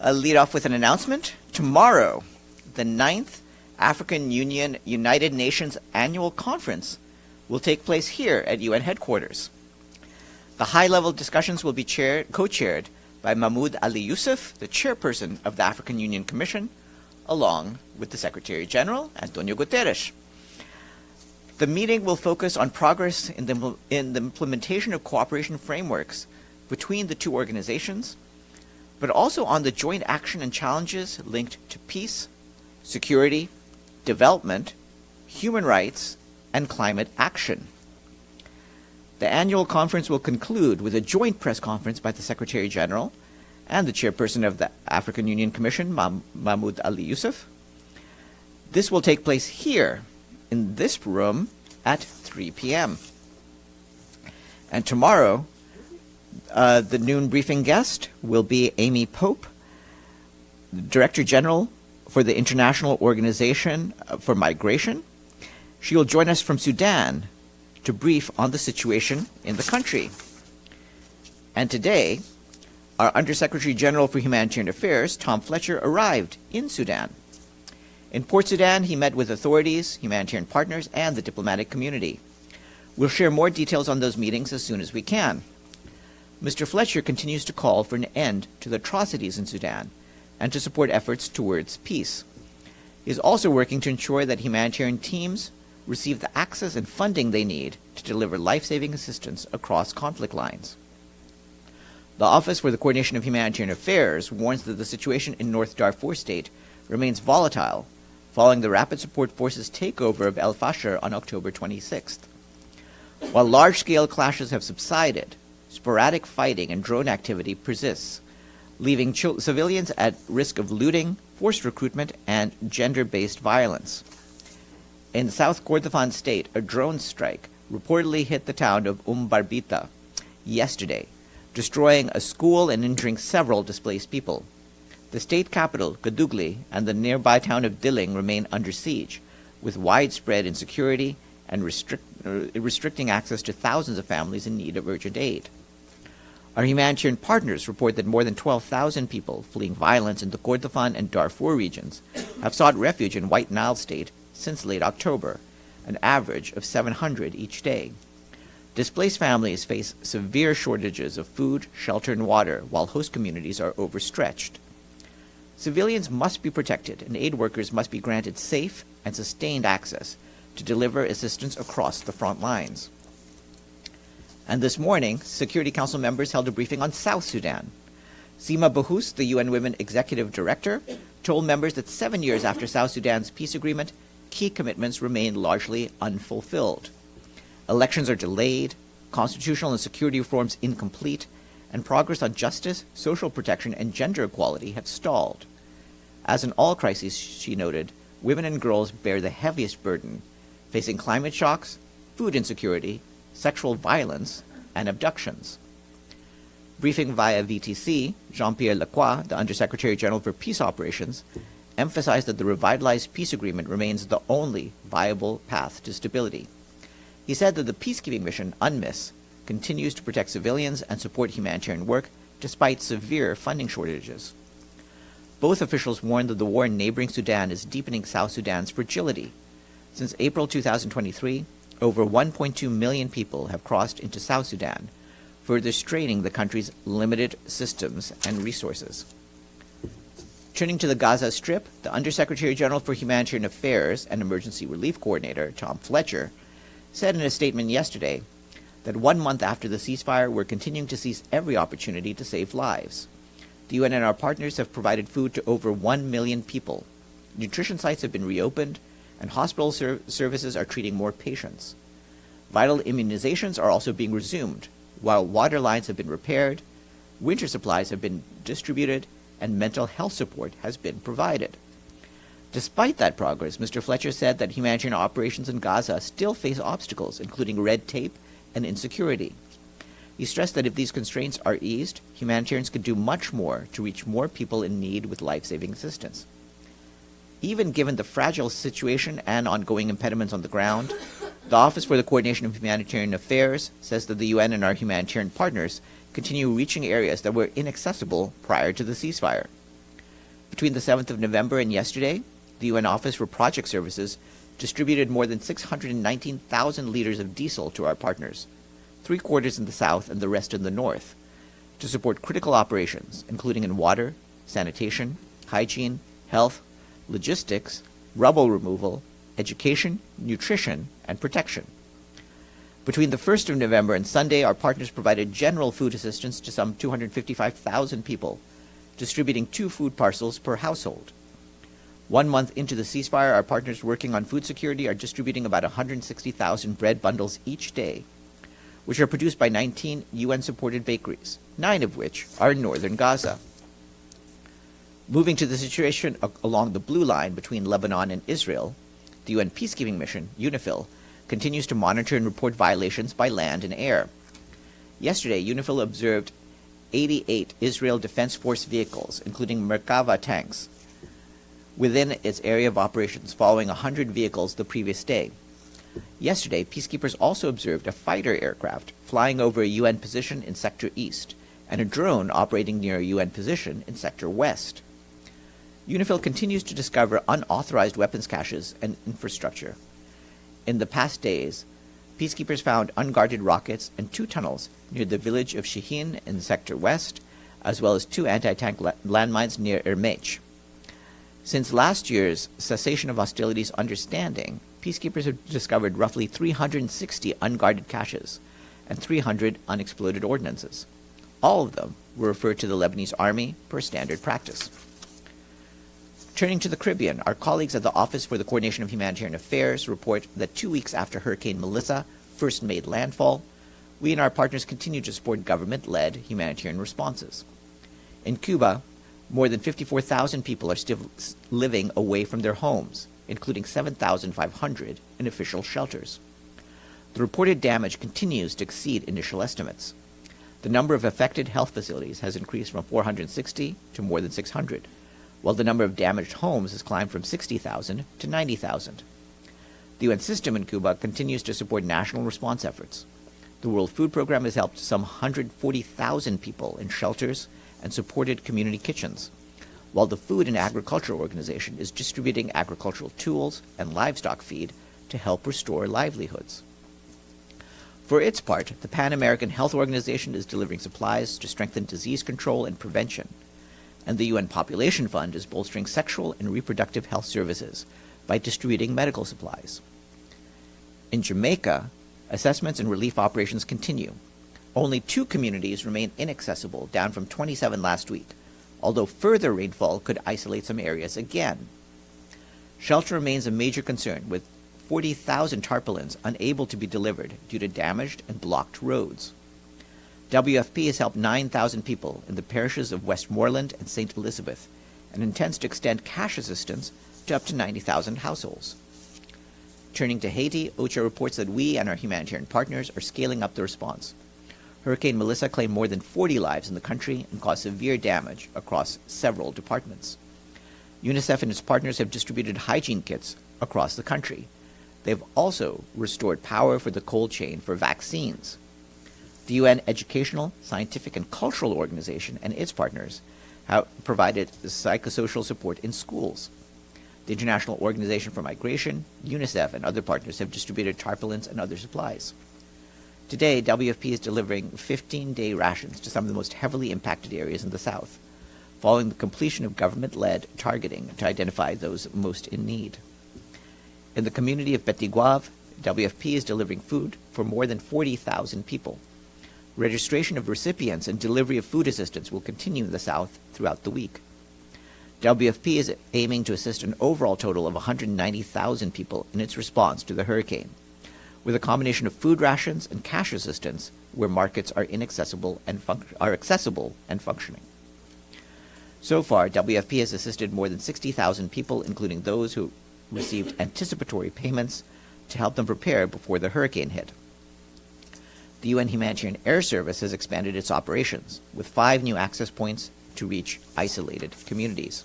lead off with an announcement. Tomorrow, the 9th African Union United Nations Annual Conference will take place here at UN headquarters. The high-level discussions will be co-chaired by Mahmoud Ali Yusuf, the chairperson of the African Union Commission, along with the Secretary-General António Guterres. The meeting will focus on progress in the implementation of cooperation frameworks between the two organizations, but also on the joint action and challenges linked to peace, security, development, human rights, and climate action. The annual conference will conclude with a joint press conference by the Secretary-General and the chairperson of the African Union Commission, Mahmoud Ali Yusuf. This will take place here in this room at 3 p.m. And tomorrow, the noon briefing guest will be Amy Pope, Director General for the International Organization for Migration. She will join us from Sudan to brief on the situation in the country. And today, our Undersecretary General for Humanitarian Affairs, Tom Fletcher, arrived in Sudan. In Port Sudan, he met with authorities, humanitarian partners, and the diplomatic community. We'll share more details on those meetings as soon as we can. Mr. Fletcher continues to call for an end to the atrocities in Sudan and to support efforts towards peace. He is also working to ensure that humanitarian teams receive the access and funding they need to deliver life-saving assistance across conflict lines. The Office for the Coordination of Humanitarian Affairs warns that the situation in North Darfur State remains volatile following the Rapid Support Forces takeover of El Fasher on October 26th. While large-scale clashes have subsided, sporadic fighting and drone activity persists, leaving civilians at risk of looting, forced recruitment, and gender-based violence. In South Kordofan State, a drone strike reportedly hit the town of Barbita yesterday, destroying a school and injuring several displaced people. The state capital, Kadugli, and the nearby town of Dilling remain under siege, with widespread insecurity and restricting access to thousands of families in need of urgent aid. Our humanitarian partners report that more than 12,000 people fleeing violence in the Kordofan and Darfur regions have sought refuge in White Nile State since late October, an average of 700 each day. Displaced families face severe shortages of food, shelter, and water, while host communities are overstretched. Civilians must be protected, and aid workers must be granted safe and sustained access to deliver assistance across the front lines. And this morning, Security Council members held a briefing on South Sudan. Sima Bahous, the UN Women Executive Director, told members that 7 years after South Sudan's peace agreement, key commitments remain largely unfulfilled. Elections are delayed, constitutional and security reforms incomplete, and progress on justice, social protection, and gender equality have stalled. As in all crises, she noted, women and girls bear the heaviest burden, facing climate shocks, food insecurity, sexual violence, and abductions. Briefing via VTC, Jean-Pierre Lacroix, the Undersecretary General for Peace Operations, emphasized that the revitalized peace agreement remains the only viable path to stability. He said that the peacekeeping mission, UNMISS, continues to protect civilians and support humanitarian work despite severe funding shortages. Both officials warned that the war in neighboring Sudan is deepening South Sudan's fragility. Since April 2023, over 1.2 million people have crossed into South Sudan, further straining the country's limited systems and resources. Turning to the Gaza Strip, the Undersecretary General for Humanitarian Affairs and Emergency Relief Coordinator, Tom Fletcher, said in a statement yesterday that 1 month after the ceasefire, we're continuing to seize every opportunity to save lives. The UN and our partners have provided food to over 1 million people. Nutrition sites have been reopened, and hospital services are treating more patients. Vital immunizations are also being resumed, while water lines have been repaired, winter supplies have been distributed, and mental health support has been provided. Despite that progress, Mr. Fletcher said that humanitarian operations in Gaza still face obstacles, including red tape and insecurity. He stressed that if these constraints are eased, humanitarians could do much more to reach more people in need with life-saving assistance. Even given the fragile situation and ongoing impediments on the ground, the Office for the Coordination of Humanitarian Affairs says that the UN and our humanitarian partners continue reaching areas that were inaccessible prior to the ceasefire. Between the 7th of November and yesterday, the UN Office for Project Services distributed more than 619,000 liters of diesel to our partners, 3/4 in the south and the rest in the north, to support critical operations, including in water, sanitation, hygiene, health, logistics, rubble removal, education, nutrition, and protection. Between the 1st of November and Sunday, our partners provided general food assistance to some 255,000 people, distributing 2 food parcels per household. 1 month into the ceasefire, our partners working on food security are distributing about 160,000 bread bundles each day, which are produced by 19 UN-supported bakeries, 9 of which are in northern Gaza. Moving to the situation along the blue line between Lebanon and Israel, the UN peacekeeping mission, UNIFIL, continues to monitor and report violations by land and air. Yesterday, UNIFIL observed 88 Israel Defense Force vehicles, including Merkava tanks, within its area of operations, following 100 vehicles the previous day. Yesterday, peacekeepers also observed a fighter aircraft flying over a UN position in Sector East and a drone operating near a UN position in Sector West. UNIFIL continues to discover unauthorized weapons caches and infrastructure. In the past days, peacekeepers found unguarded rockets and 2 tunnels near the village of Shihin in Sector West, as well as 2 anti-tank landmines near Ermech. Since last year's cessation of hostilities understanding, peacekeepers have discovered roughly 360 unguarded caches and 300 unexploded ordnances. All of them were referred to the Lebanese army per standard practice. Turning to the Caribbean, our colleagues at the Office for the Coordination of Humanitarian Affairs report that 2 weeks after Hurricane Melissa first made landfall, we and our partners continue to support government-led humanitarian responses. In Cuba, more than 54,000 people are still living away from their homes, including 7,500 in official shelters. The reported damage continues to exceed initial estimates. The number of affected health facilities has increased from 460 to more than 600, while the number of damaged homes has climbed from 60,000 to 90,000. The UN system in Cuba continues to support national response efforts. The World Food Program has helped some 140,000 people in shelters and supported community kitchens, while the Food and Agriculture Organization is distributing agricultural tools and livestock feed to help restore livelihoods. For its part, the Pan American Health Organization is delivering supplies to strengthen disease control and prevention, and the UN Population Fund is bolstering sexual and reproductive health services by distributing medical supplies. In Jamaica, assessments and relief operations continue. Only 2 communities remain inaccessible, down from 27 last week, although further rainfall could isolate some areas again. Shelter remains a major concern, with 40,000 tarpaulins unable to be delivered due to damaged and blocked roads. WFP has helped 9,000 people in the parishes of Westmoreland and St. Elizabeth and intends to extend cash assistance to up to 90,000 households. Turning to Haiti, OCHA reports that we and our humanitarian partners are scaling up the response. Hurricane Melissa claimed more than 40 lives in the country and caused severe damage across several departments. UNICEF and its partners have distributed hygiene kits across the country. They have also restored power for the cold chain for vaccines. The UN Educational, Scientific, and Cultural Organization and its partners have provided psychosocial support in schools. The International Organization for Migration, UNICEF, and other partners have distributed tarpaulins and other supplies. Today, WFP is delivering 15-day rations to some of the most heavily impacted areas in the South, following the completion of government-led targeting to identify those most in need. In the community of Petiguave, WFP is delivering food for more than 40,000 people. Registration of recipients and delivery of food assistance will continue in the South throughout the week. WFP is aiming to assist an overall total of 190,000 people in its response to the hurricane, with a combination of food rations and cash assistance where markets are accessible and functioning. So far, WFP has assisted more than 60,000 people, including those who received anticipatory payments to help them prepare before the hurricane hit. The UN Humanitarian Air Service has expanded its operations, with 5 new access points to reach isolated communities.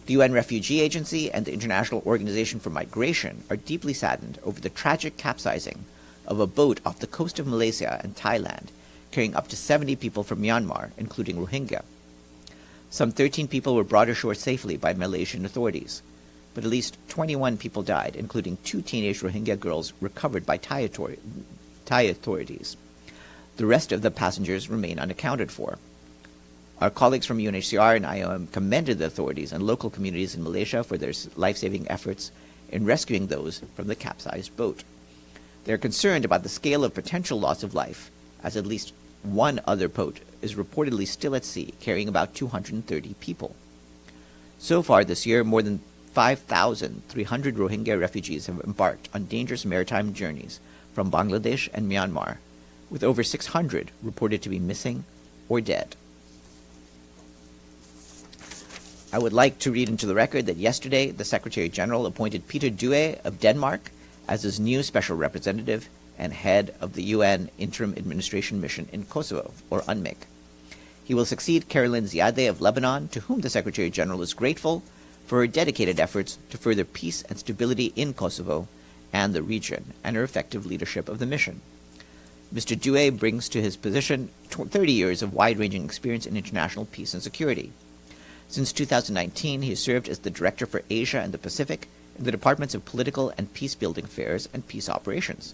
The UN Refugee Agency and the International Organization for Migration are deeply saddened over the tragic capsizing of a boat off the coast of Malaysia and Thailand, carrying up to 70 people from Myanmar, including Rohingya. Some 13 people were brought ashore safely by Malaysian authorities, but at least 21 people died, including 2 teenage Rohingya girls recovered by Thai authorities. The rest of the passengers remain unaccounted for. Our colleagues from UNHCR and IOM commended the authorities and local communities in Malaysia for their life-saving efforts in rescuing those from the capsized boat. They are concerned about the scale of potential loss of life, as at least one other boat is reportedly still at sea, carrying about 230 people. So far this year, more than 5,300 Rohingya refugees have embarked on dangerous maritime journeys from Bangladesh and Myanmar, with over 600 reported to be missing or dead. I would like to read into the record that yesterday the Secretary-General appointed Peter Due of Denmark as his new special representative and head of the UN Interim Administration Mission in Kosovo, or UNMIK. He will succeed Caroline Ziadeh of Lebanon, to whom the Secretary-General is grateful for her dedicated efforts to further peace and stability in Kosovo and the region, and her effective leadership of the mission. Mr. Due brings to his position 30 years of wide-ranging experience in international peace and security. Since 2019, he has served as the Director for Asia and the Pacific in the Departments of Political and Peacebuilding Affairs and Peace Operations.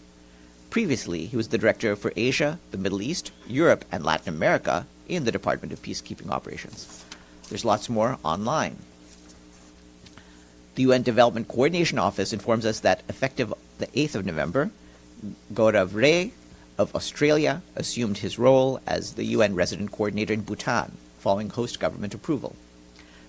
Previously, he was the Director for Asia, the Middle East, Europe, and Latin America in the Department of Peacekeeping Operations. There's lots more online. The UN Development Coordination Office informs us that effective the 8th of November, Gaurav Ray of Australia assumed his role as the UN Resident Coordinator in Bhutan, following host government approval.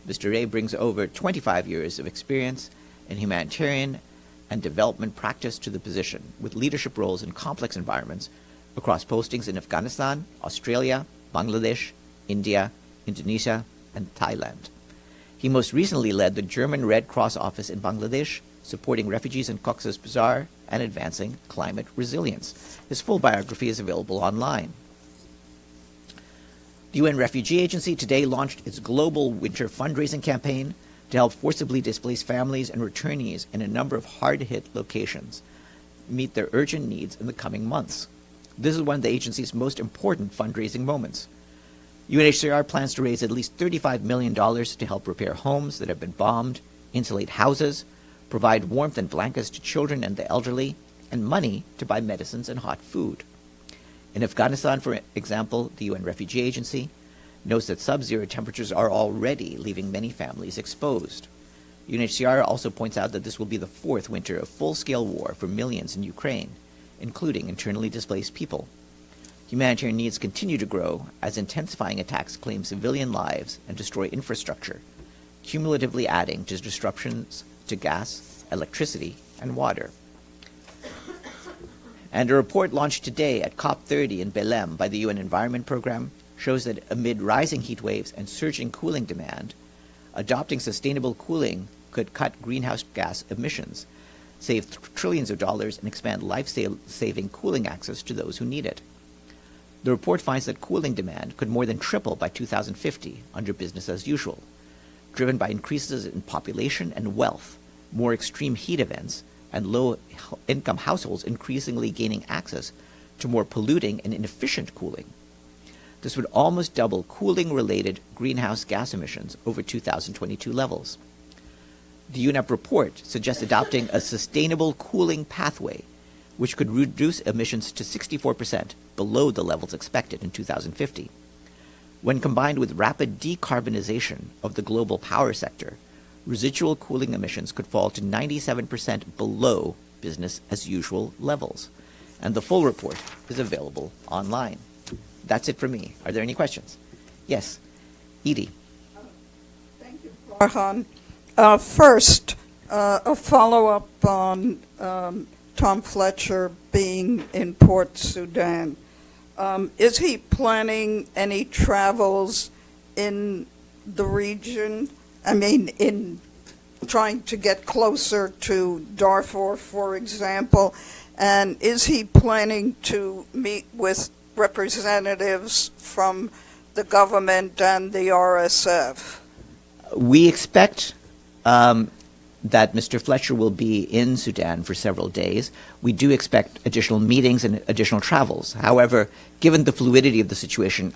Mr. Ray brings over 25 years of experience in humanitarian and development practice to the position, with leadership roles in complex environments across postings in Afghanistan, Australia, Bangladesh, India, Indonesia, and Thailand. He most recently led the German Red Cross office in Bangladesh, supporting refugees in Cox's Bazar and advancing climate resilience. His full biography is available online. The UN Refugee Agency today launched its global winter fundraising campaign to help forcibly displaced families and returnees in a number of hard-hit locations meet their urgent needs in the coming months. This is one of the agency's most important fundraising moments. UNHCR plans to raise at least $35 million to help repair homes that have been bombed, insulate houses, provide warmth and blankets to children and the elderly, and money to buy medicines and hot food. In Afghanistan, for example, the UN Refugee Agency notes that sub-zero temperatures are already leaving many families exposed. UNHCR also points out that this will be the 4th winter of full-scale war for millions in Ukraine, including internally displaced people. Humanitarian needs continue to grow as intensifying attacks claim civilian lives and destroy infrastructure, cumulatively adding to disruptions to gas, electricity, and water. And a report launched today at COP30 in Belém by the UN Environment Programme shows that amid rising heat waves and surging cooling demand, adopting sustainable cooling could cut greenhouse gas emissions, save trillions of dollars, and expand life-saving cooling access to those who need it. The report finds that cooling demand could more than triple by 2050 under business as usual, driven by increases in population and wealth, more extreme heat events, and low-income households increasingly gaining access to more polluting and inefficient cooling. This would almost double cooling-related greenhouse gas emissions over 2022 levels. The UNEP report suggests adopting a sustainable cooling pathway, which could reduce emissions to 64% below the levels expected in 2050. When combined with rapid decarbonization of the global power sector, residual cooling emissions could fall to 97% below business-as-usual levels. And the full report is available online. That's it for me. Are there any questions? Yes. Edie. Thank you, Farhan. First, a follow-up on Tom Fletcher being in Port Sudan. Is he planning any travels in the region? I mean, in trying to get closer to Darfur, for example, and is he planning to meet with representatives from the government and the RSF? We expect that Mr. Fletcher will be in Sudan for several days. We do expect additional meetings and additional travels. However, given the fluidity of the situation,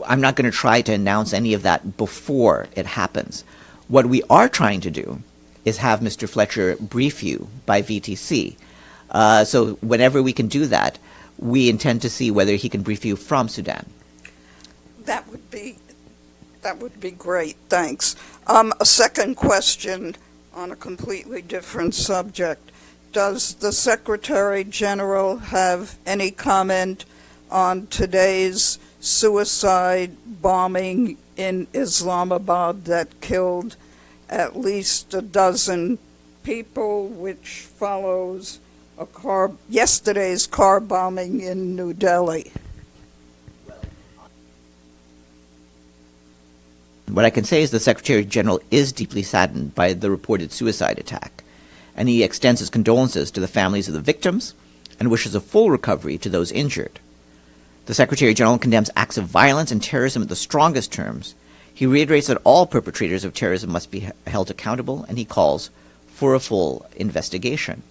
I'm not going to try to announce any of that before it happens. What we are trying to do is have Mr. Fletcher brief you by VTC. So whenever we can do that, we intend to see whether he can brief you from Sudan. That would be great, thanks. A second question on a completely different subject. Does the Secretary-General have any comment on today's suicide bombing in Islamabad that killed at least a dozen people, which follows yesterday's car bombing in New Delhi? What I can say is the Secretary-General is deeply saddened by the reported suicide attack, and he extends his condolences to the families of the victims and wishes a full recovery to those injured. The Secretary-General condemns acts of violence and terrorism at the strongest terms. He reiterates that all perpetrators of terrorism must be held accountable, and he calls for a full investigation.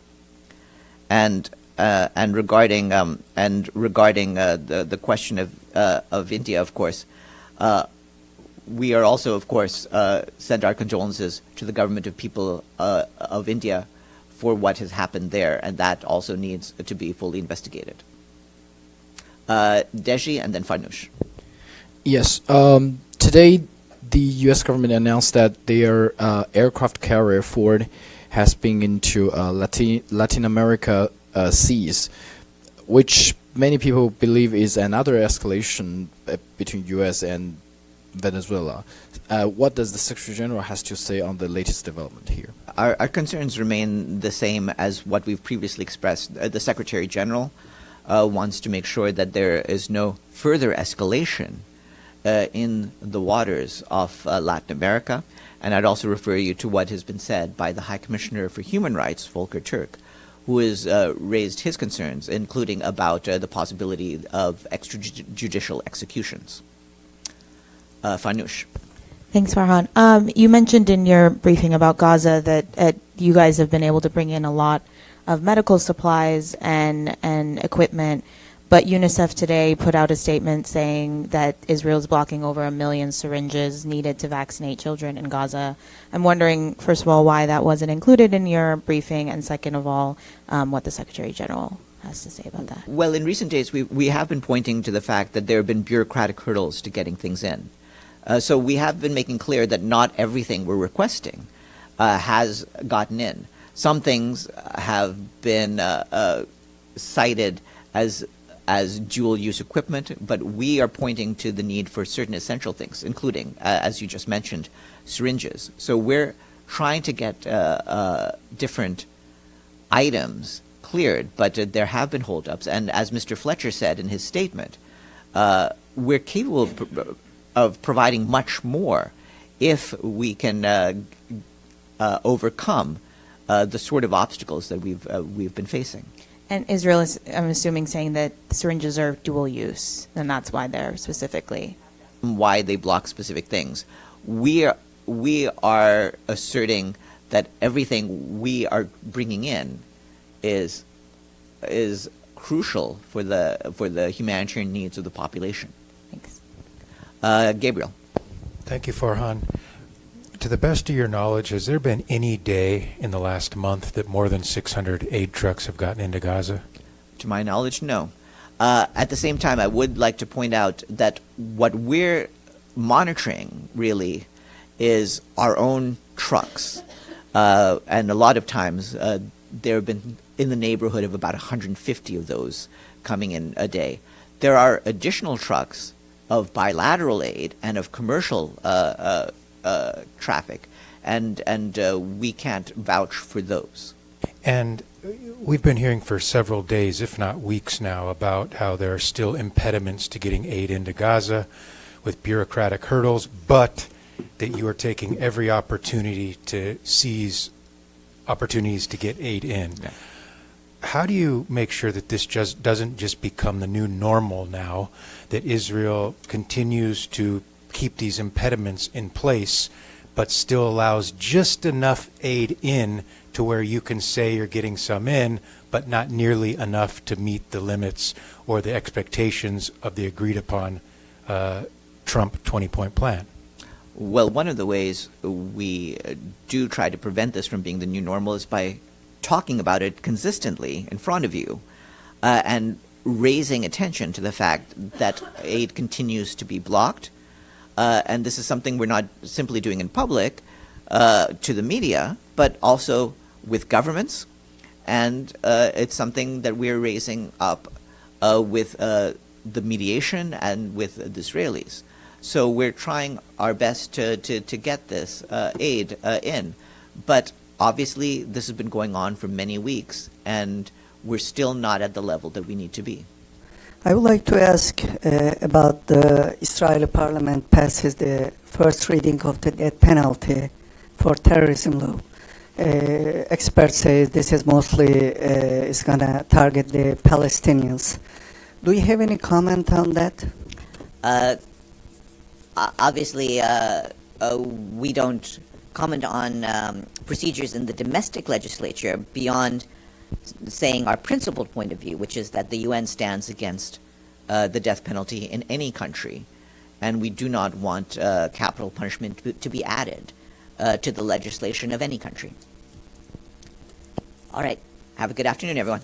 And regarding the question of India, of course, we are also, of course, send our condolences to the government of people of India for what has happened there, and that also needs to be fully investigated. Deji and then Farnoosh. Yes. Today, the U.S. government announced that their aircraft carrier Ford has been into Latin America seas, which many people believe is another escalation between U.S. and Venezuela. What does the Secretary-General has to say on the latest development here? Our concerns remain the same as what we've previously expressed. The Secretary-General wants to make sure that there is no further escalation in the waters of Latin America. And I'd also refer you to what has been said by the High Commissioner for Human Rights, Volker Turk, who has raised his concerns, including about the possibility of extrajudicial executions. Farnoosh. Thanks, Farhan. You mentioned in your briefing about Gaza that you guys have been able to bring in a lot of medical supplies and equipment, but UNICEF today put out a statement saying that Israel is blocking over 1 million syringes needed to vaccinate children in Gaza. I'm wondering, first of all, why that wasn't included in your briefing, and second of all, what the Secretary-General has to say about that. Well, in recent days, we have been pointing to the fact that there have been bureaucratic hurdles to getting things in. So we have been making clear that not everything we're requesting has gotten in. Some things have been cited as dual-use equipment, but we are pointing to the need for certain essential things, including, as you just mentioned, syringes. So we're trying to get different items cleared, but there have been holdups. And as Mr. Fletcher said in his statement, we're capable of providing much more if we can overcome the sort of obstacles that we've been facing. And Israel is, I'm assuming, saying that the syringes are dual use, and that's why they're specifically... Why they block specific things. We are asserting that everything we are bringing in is crucial for the humanitarian needs of the population. Thanks. Gabriel. Thank you, Farhan. To the best of your knowledge, has there been any day in the last month that more than 600 aid trucks have gotten into Gaza? To my knowledge, no. At the same time, I would like to point out that what we're monitoring, really, is our own trucks. And a lot of times, there have been in the neighborhood of about 150 of those coming in a day. There are additional trucks of bilateral aid and of commercial traffic, and we can't vouch for those. And we've been hearing for several days, if not weeks now, about how there are still impediments to getting aid into Gaza with bureaucratic hurdles, but that you are taking every opportunity to seize opportunities to get aid in. Yeah. How do you make sure that this just doesn't just become the new normal now, that Israel continues to keep these impediments in place, but still allows just enough aid in to where you can say you're getting some in, but not nearly enough to meet the limits or the expectations of the agreed upon Trump 20-point plan? Well, one of the ways we do try to prevent this from being the new normal is by talking about it consistently in front of you and raising attention to the fact that aid continues to be blocked. And this is something we're not simply doing in public to the media, but also with governments. And it's something that we're raising up with the mediation and with the Israelis. So we're trying our best to get this aid in. But obviously, this has been going on for many weeks, and we're still not at the level that we need to be. I would like to ask about the Israeli parliament passes the first reading of the death penalty for terrorism law. Experts say this is mostly is going to target the Palestinians. Do you have any comment on that? Obviously, we don't comment on procedures in the domestic legislature beyond saying our principled point of view, which is that the UN stands against the death penalty in any country, and we do not want capital punishment to be added to the legislation of any country. All right. Have a good afternoon, everyone.